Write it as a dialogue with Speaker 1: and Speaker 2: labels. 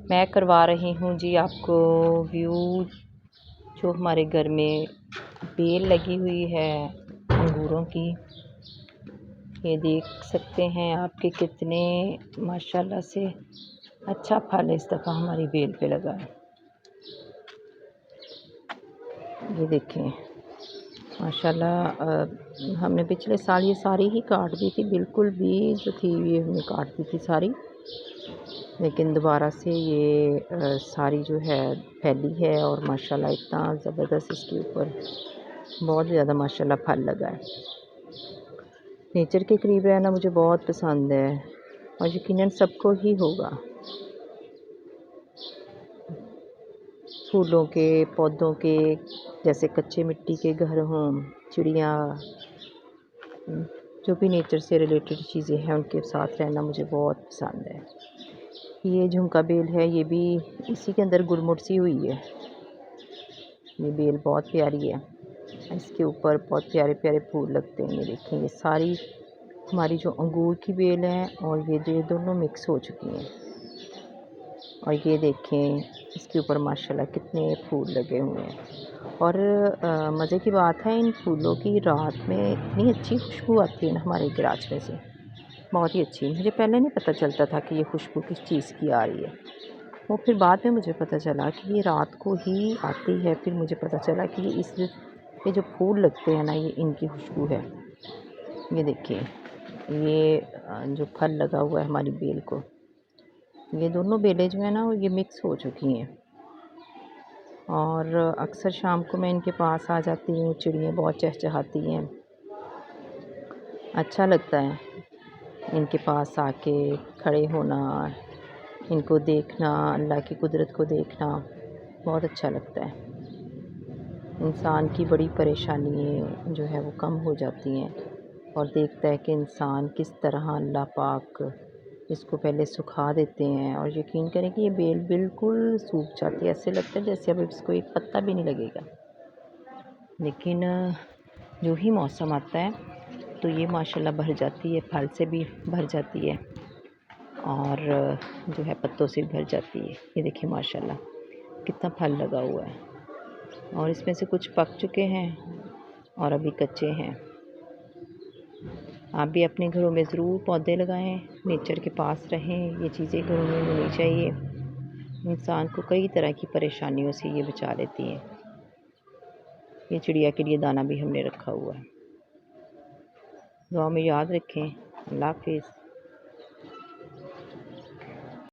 Speaker 1: मैं करवा रही हूँ जी आपको व्यू जो हमारे घर में बेल लगी हुई है अंगूरों की। ये देख सकते हैं आपके कितने माशाल्लाह से अच्छा फल इस दफ़ा हमारी बेल पे लगा है। ये देखें माशाल्लाह हमने पिछले साल ये सारी ही काट दी थी, बिल्कुल भी जो थी ये हमने काट दी थी सारी, लेकिन दोबारा से ये सारी जो है फैली है और माशाल्लाह इतना ज़बरदस्त इसके ऊपर बहुत ज़्यादा माशाल्लाह फल लगा है। नेचर के करीब रहना मुझे बहुत पसंद है और यकीनन सबको ही होगा। फूलों के पौधों के जैसे कच्चे मिट्टी के घर हों, चिड़िया, जो भी नेचर से रिलेटेड चीज़ें हैं उनके साथ रहना मुझे बहुत पसंद है। ये झुमका बेल है, ये भी इसी के अंदर गुलमुट सी हुई है। ये बेल बहुत प्यारी है, इसके ऊपर बहुत प्यारे प्यारे फूल लगते हैं। ये देखें ये सारी हमारी जो अंगूर की बेल है और ये दोनों मिक्स हो चुकी हैं। और ये देखें इसके ऊपर माशाल्लाह कितने फूल लगे हुए हैं। और मज़े की बात है इन फूलों की रात में इतनी अच्छी खुशबू आती है ना हमारे गैराज में से, बहुत ही अच्छी। मुझे पहले नहीं पता चलता था कि ये खुशबू किस चीज़ की आ रही है, वो फिर बाद में मुझे पता चला कि ये रात को ही आती है। फिर मुझे पता चला कि ये जो फूल लगते हैं ना ये इनकी खुशबू है। ये देखिए ये जो फल लगा हुआ है हमारी बेल को, ये दोनों बेलें जो है ना ये मिक्स हो चुकी हैं। और अक्सर शाम को मैं इनके पास आ जाती हूँ, चिड़ियाँ बहुत चहचहाती हैं, अच्छा लगता है इनके पास आके खड़े होना, इनको देखना, अल्लाह की कुदरत को देखना बहुत अच्छा लगता है। इंसान की बड़ी परेशानी जो है वो कम हो जाती हैं और देखता है कि इंसान किस तरह अल्लाह पाक इसको पहले सुखा देते हैं। और यकीन करें कि ये बेल बिल्कुल सूख जाती है, ऐसे लगता है जैसे अब इसको एक पत्ता भी नहीं लगेगा। लेकिन जो ही मौसम आता है तो ये माशाल्लाह भर जाती है, फल से भी भर जाती है और जो है पत्तों से भर जाती है। ये देखिए माशाल्लाह कितना फल लगा हुआ है और इसमें से कुछ पक चुके हैं और अभी कच्चे हैं। आप भी अपने घरों में ज़रूर पौधे लगाएं, नेचर के पास रहें, ये चीज़ें घरों में होनी चाहिए। इंसान को कई तरह की परेशानियों से ये बचा लेती हैं। ये चिड़िया के लिए दाना भी हमने रखा हुआ है। दुआ में याद रखें। अल्लाह हाफ़िज़।